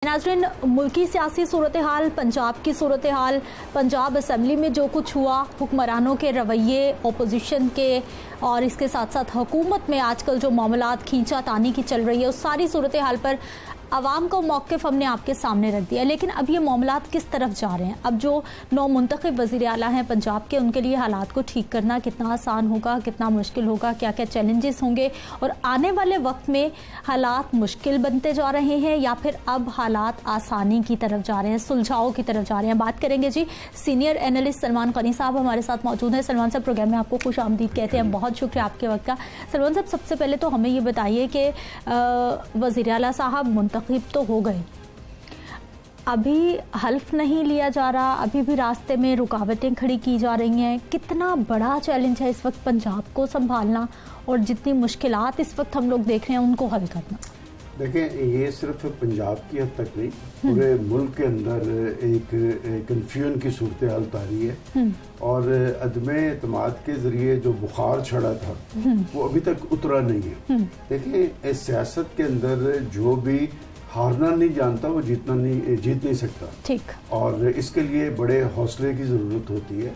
नाज़रीन, मुल्की सियासी सूरत हाल, पंजाब की सूरत हाल, पंजाब असम्बली में जो कुछ हुआ, हुक्मरानों के रवैये, ओपोजिशन के और इसके साथ साथ हुकूमत में आजकल जो मामलात खींचा तानी की चल रही है, उस सारी सूरत हाल पर आवाम का मौक़िफ़ हमने आपके सामने रख दिया। लेकिन अब ये मामलात किस तरफ जा रहे हैं? अब जो नौ मुंतखब वज़ीर आला हैं पंजाब के, उनके लिए हालात को ठीक करना कितना आसान होगा, कितना मुश्किल होगा, क्या क्या चैलेंजेस होंगे और आने वाले वक्त में हालात मुश्किल बनते जा रहे हैं या फिर अब हालात आसानी की तरफ जा रहे हैं, सुलझाव की तरफ जा रहे हैं? बात करेंगे जी। सीनियर एनालिस्ट सलमान गनी साहब हमारे साथ मौजूद हैं। सलमान साहब, प्रोग्राम में आपको खुश आमदीद कहते हैं, बहुत शुक्रिया आपके वक्त का। सलमान साहब, सबसे पहले तो हमें ये बताइए कि वज़ीर आला साहब मुंतखब तो हो गए, अभी हल्फ नहीं लिया जा रहा, अभी भी रास्ते में रुकावटें खड़ी की जा रही हैं। कितना बड़ा चैलेंज है इस वक्त पंजाब को संभालना और जितनी मुश्किलात इस वक्त हम लोग देख रहे हैं उनको हल करना? देखें, ये सिर्फ पंजाब की हद तक नहीं, पूरे मुल्क के अंदर एक कन्फ्यूजन की सूरत हाल तारी है और अदम एतमाद के ज़रिए जो बुखार चढ़ा था वो अभी तक उतरा नहीं है। देखिए, सियासत के अंदर जो भी हारना नहीं जानता वो जीत नहीं सकता। ठीक। और इसके लिए बड़े हौसले की ज़रूरत होती है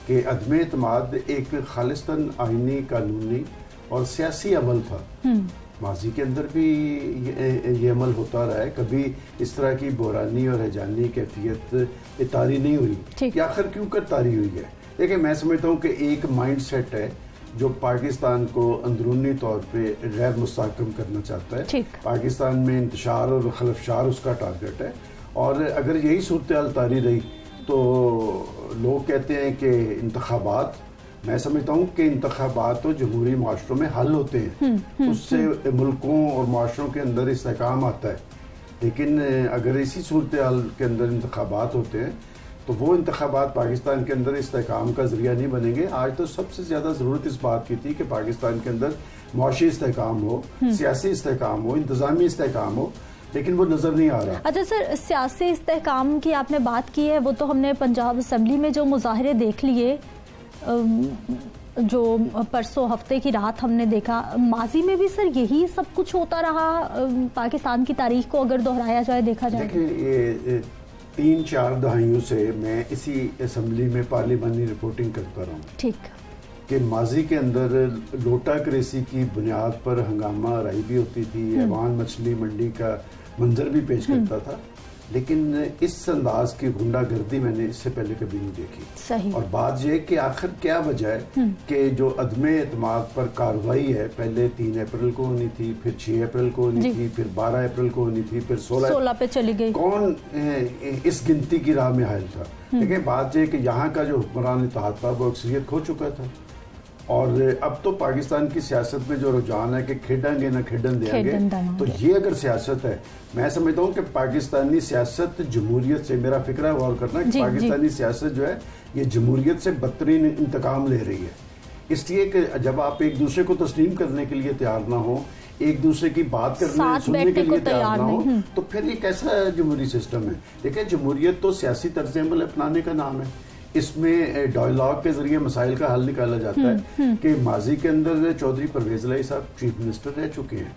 कि अदम एतमाद एक खालिस्तान आइनी, कानूनी और सियासी अमल था। माजी के अंदर भी ये अमल होता रहा है, कभी इस तरह की बुरानी और हैजानी कैफियत तारी नहीं हुई कि आखिर क्यों कर तारी हुई है। देखिए, मैं समझता हूँ कि एक माइंड सेट है जो पाकिस्तान को अंदरूनी तौर पे गैर मुस्तहकम करना चाहता है। पाकिस्तान में इंतशार और खलफशार उसका टारगेट है और अगर यही सूरत हाल तारी रही तो लोग कहते हैं कि इंतखाबात, मैं समझता हूँ कि इंतखाबात तो जमहूरी माशरों में हल होते हैं, उससे मुल्कों और माशरों के अंदर इस्तेहकाम आता है। लेकिन अगर इसी सूरत हाल के अंदर इंतखाबात होते हैं तो वो इंतखाबात पाकिस्तान के अंदर इस्तेहकाम का जरिया नहीं बनेंगे। आज तो सबसे ज़्यादा ज़रूरत इस बात की थी कि पाकिस्तान के अंदर मुआशी इस्तेहकाम हो, सियासी इस्तेहकाम हो, इंतज़ामी इस्तेहकाम हो, लेकिन वो नज़र नहीं आ रहा। अच्छा सर, सियासी इस्तेहकाम की आपने बात की है, वो तो हमने पंजाब असम्बली में जो मुजाहरे देख लिए, जो परसों हफ्ते की रात हमने देखा, माजी में भी सर यही सब कुछ होता रहा? पाकिस्तान की तारीख को अगर दोहराया जाए, देखा जाए, देखिए, ये 3-4 दहाइयों से मैं इसी असम्बली में पार्लिमानी रिपोर्टिंग करता रहा हूँ। ठीक। कि माजी के अंदर लोटा क्रेसी की बुनियाद पर हंगामा राई भी होती थी, ऐवान मछली मंडी का मंजर भी पेश करता था, लेकिन इस अंदाज की गुंडागर्दी मैंने इससे पहले कभी नहीं देखी। सही। और बात यह कि आखिर क्या वजह है कि जो अदम एतमाद पर कार्रवाई है, पहले 3 अप्रैल को होनी थी, फिर 6 अप्रैल को होनी थी, फिर 12 अप्रैल को होनी थी, फिर 16 पे चली गई। कौन इस गिनती की राह में हायल था? देखिए, बात यह कि यहाँ का जो हुक्मरान इत्तेहाद था वो अक्सरियत खो चुका था और अब तो पाकिस्तान की सियासत में जो रुझान है कि खेडेंगे ना खेडन देंगे, तो ये अगर सियासत है, मैं समझता हूँ कि पाकिस्तानी सियासत जमहूरियत से, मेरा फिक्रा गौर करना कि पाकिस्तानी सियासत जो है ये जमहूरियत से बदतरीन इंतकाम ले रही है। इसलिए कि जब आप एक दूसरे को तस्लीम करने के लिए तैयार ना हो, एक दूसरे की बात करने सुनने के लिए तैयार ना हो, तो फिर ये कैसा जमहूरी सिस्टम है? देखिए, जमहूरियत तो सियासी तर्ज अमल अपनाने का नाम है। इसमें डायलॉग के जरिए मसाइल का हल निकाला जाता है कि माजी के अंदर चौधरी परवेज इलाही साहब चीफ मिनिस्टर रह चुके हैं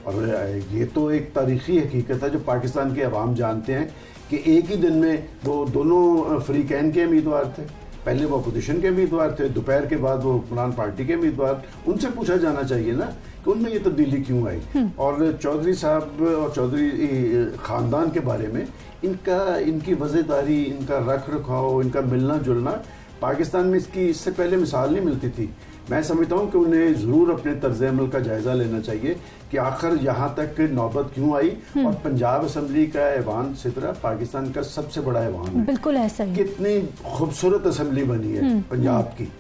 और ये तो एक तारीखी हकीकत है जो पाकिस्तान के अवाम जानते हैं कि एक ही दिन में वो दोनों फ्रीकैन के उम्मीदवार थे। पहले वो अपोजिशन के उम्मीदवार थे, दोपहर के बाद वो हुक्मरान पार्टी के उम्मीदवार। उनसे पूछा जाना चाहिए ना कि उनमें ये तब्दीली क्यों आई। और चौधरी साहब और चौधरी खानदान के बारे में इनकी वज़ेदारी, इनका रख रखाव, इनका मिलना जुलना पाकिस्तान में इससे पहले मिसाल नहीं मिलती थी। मैं समझता हूँ कि उन्हें ज़रूर अपने तर्ज अमल का जायज़ा लेना चाहिए कि आखिर यहाँ तक नौबत क्यों आई। और पंजाब असम्बली का ऐवान सितरा पाकिस्तान का सबसे बड़ा ऐवान है। बिल्कुल ऐसा ही। कितनी खूबसूरत असम्बली बनी है पंजाब की,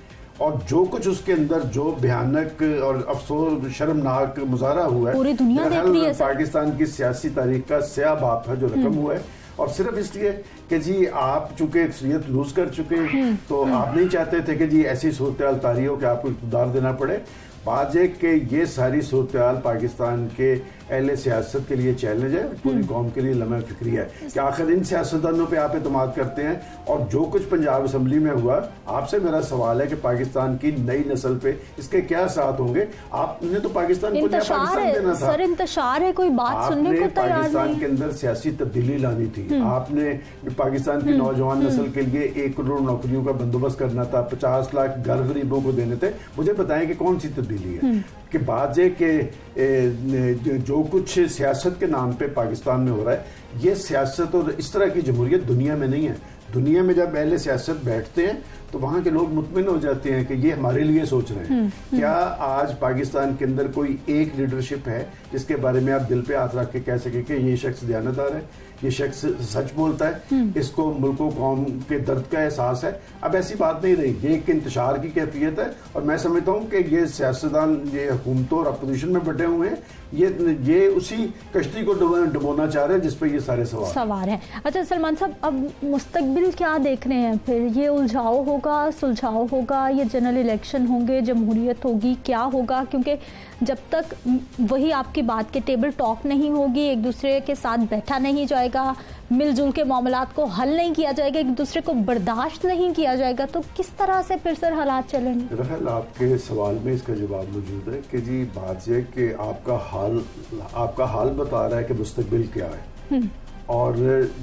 और जो कुछ उसके अंदर जो भयानक और अफसोस शर्मनाक मुजाहरा हुआ है, पूरी दुनिया देख रही है। पाकिस्तान की सियासी तारीख का स्याह बाप है जो रकम हुआ है, और सिर्फ इसलिए कि जी आप चूंकि अक्सरियत लूज कर चुके हैं तो आप नहीं चाहते थे कि जी ऐसी सूरत हाल तारी हो कि आपको इक़्तिदार देना पड़े। बात है कि ये सारी सूरत हाल पाकिस्तान के अहले सियासत के लिए चैलेंज है, पूरी कौम के लिए लम्हा फिक्री है कि आखिर इन सियासतदानों पे आप एतमाद करते हैं। और जो कुछ पंजाब असम्बली में हुआ, आपसे मेरा सवाल है कि पाकिस्तान की नई नस्ल पे इसके क्या असरात होंगे? आपने तो पाकिस्तान को नया पाकिस्तान देना था। सर इंतशार है, कोई बात सुनने को तैयार नहीं। पाकिस्तान के अंदर सियासी तब्दीली लानी थी, आपने पाकिस्तान की नौजवान नस्ल के लिए 1 करोड़ नौकरियों का बंदोबस्त करना था, 50 लाख घर गरीबों को देने थे। मुझे बताएं कि कौन सी तब्दीली है कि बात है कि जो कुछ सियासत के नाम पे पाकिस्तान में हो रहा है, ये सियासत और इस तरह की जमहूरियत दुनिया में नहीं है। दुनिया में जब पहले सियासत बैठते हैं तो वहां के लोग मुतमिन हो जाते हैं कि ये हमारे लिए सोच रहे हैं। क्या आज पाकिस्तान के अंदर कोई एक लीडरशिप है जिसके बारे में आप दिल पे हाथ रख के कह सके कि ये शख्स दयानतदार है, ये शख्स सच बोलता है, इसको मुल्क कौम के दर्द का एहसास है? अब ऐसी बात नहीं रही, ये एक इंतशार की कैफियत है। और मैं समझता हूँ कि ये सियासतदान, ये हुकूमतों और अपोजिशन में बैठे हुए हैं, ये उसी कश्ती को डुबोना चाह रहे हैं जिस पे ये सारे सवाल हैं। अच्छा सलमान साहब, अब मुस्तकबिल क्या देख रहे हैं फिर? ये उलझाव होगा, सुलझाव होगा, ये जनरल इलेक्शन होंगे, जमहूरियत होगी, क्या होगा? क्योंकि जब तक वही आपकी बात के टेबल टॉक नहीं होगी, एक दूसरे के साथ बैठा नहीं जाएगा, मिलजुल के मामलात को हल नहीं किया जाएगा, एक दूसरे को बर्दाश्त नहीं किया जाएगा, तो किस तरह से फिर सर हालात चलेंगे? रहल, आपके सवाल में इसका जवाब मौजूद है कि जी बात यह कि आपका हाल बता रहा है कि मुस्तकबिल क्या है। और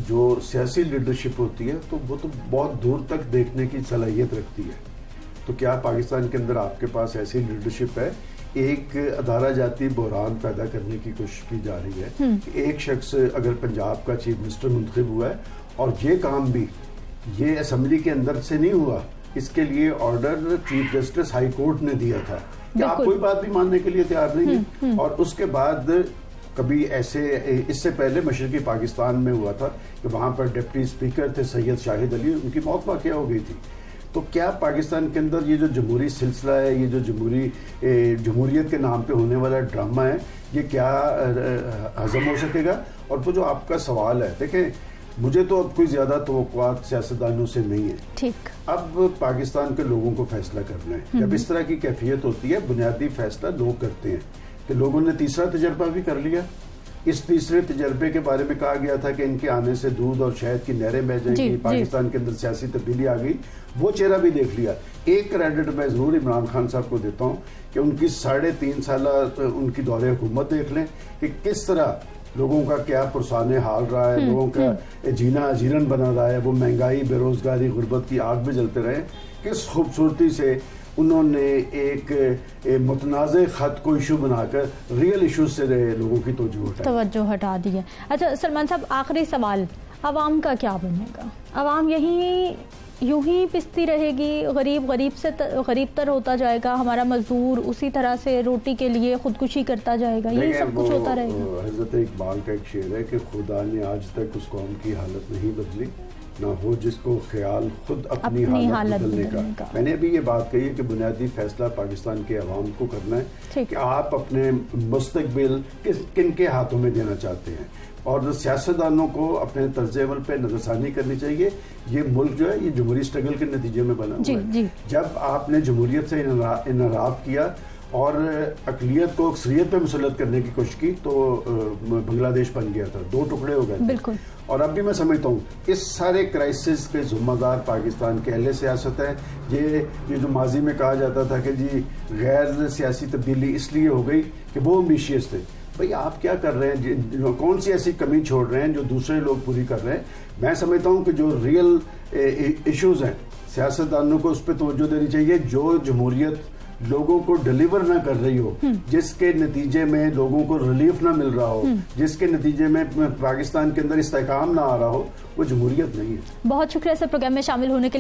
जो सियासी लीडरशिप होती है तो वो तो बहुत दूर तक देखने की सलाहियत रखती है। तो क्या पाकिस्तान के अंदर आपके पास ऐसी लीडरशिप है? एक अदारा जाती बहरान पैदा करने की कोशिश की जा रही है। एक शख्स अगर पंजाब का चीफ मिनिस्टर मुंतखब हुआ है और ये काम भी ये असम्बली के अंदर से नहीं हुआ, इसके लिए order chief justice high court ने दिया था कि आप कोई बात भी मानने के लिए तैयार नहीं है। और उसके बाद कभी ऐसे, इससे पहले मशरकी पाकिस्तान में हुआ था कि वहां पर डिप्टी स्पीकर थे सैयद शाहिद अली, उनकी मौत वाक़या हो गई थी। तो क्या पाकिस्तान के अंदर ये जो जमहूरी सिलसिला है, ये जो जमहूरियत के नाम पे होने वाला ड्रामा है, ये क्या हजम हो सकेगा? और वो जो आपका सवाल है, देखें मुझे तो अब कोई ज्यादा तवक्कुआत सियासतदानों से नहीं है। ठीक, अब पाकिस्तान के लोगों को फैसला करना है। जब इस तरह की कैफियत होती है, बुनियादी फैसला लोग करते हैं। कि लोगों ने तीसरा तजर्बा भी कर लिया। इस तीसरे तजर्बे के बारे में कहा गया था कि इनके आने से दूध और शहद की नहरें बह जाएंगी, पाकिस्तान के अंदर सियासी तब्दीली आ गई। वो चेहरा भी देख लिया। एक क्रेडिट मैं जरूर इमरान खान साहब को देता हूँ कि उनकी 3.5 साल उनकी दौरे हुकूमत देख लें कि किस तरह लोगों का क्या पुरसाने हाल रहा है, लोगों का जीना अजीरन बना रहा है, वो महंगाई, बेरोजगारी, गुर्बत की आग में जलते रहे। किस खूबसूरती से उन्होंने एक मुतनाज़े खत को इशू बनाकर रियल इशू से लोगों की तवज्जो हटा दी है। अच्छा सलमान साहब, आखिरी सवाल, अवाम का क्या बनेगा? अवाम यूं ही पिसती रहेगी, गरीब से गरीब तर होता जाएगा, हमारा मजदूर उसी तरह से रोटी के लिए खुदकुशी करता जाएगा, यही सब कुछ होता रहेगा? हज़रत इकबाल का एक शेर है कि खुदा ने आज तक उस कौम की हालत नहीं बदली, ना हो जिसको ख्याल खुद अपनी हालत बदलने का। मैंने अभी ये बात कही है कि बुनियादी फैसला पाकिस्तान के अवाम को करना है कि आप अपने मुस्तकबिल किन के हाथों में देना चाहते हैं। और सियासतदानों को अपने तर्ज अमल पे नजरसानी करनी चाहिए। ये मुल्क जो है ये जमहूरी स्ट्रगल के नतीजे में बना हुआ है। जब आपने जमहूरियत से इनराफ किया और अकलियत को अक्सरियत पे मुसल्लत करने की कोशिश की तो बांग्लादेश बन गया था, 2 टुकड़े हो गए। बिल्कुल। और अब भी मैं समझता हूँ इस सारे क्राइसिस के जिम्मेदार पाकिस्तान के अहले सियासत है। ये जो माजी में कहा जाता था कि जी गैर सियासी तब्दीली इसलिए हो गई कि वो एम्बिशियस थे। भाई आप क्या कर रहे हैं? कौन सी ऐसी कमी छोड़ रहे हैं जो दूसरे लोग पूरी कर रहे हैं? मैं समझता हूँ कि जो रियल इश्यूज हैं सियासतदानों को उस पर तवज्जो देनी चाहिए। जो जमहूरियत लोगों को डिलीवर ना कर रही हो, जिसके नतीजे में लोगों को रिलीफ ना मिल रहा हो, जिसके नतीजे में पाकिस्तान के अंदर इस्तेहकाम ना आ रहा हो, वो जमहूरियत नहीं है। बहुत शुक्रिया सर प्रोग्राम में शामिल होने के लिए।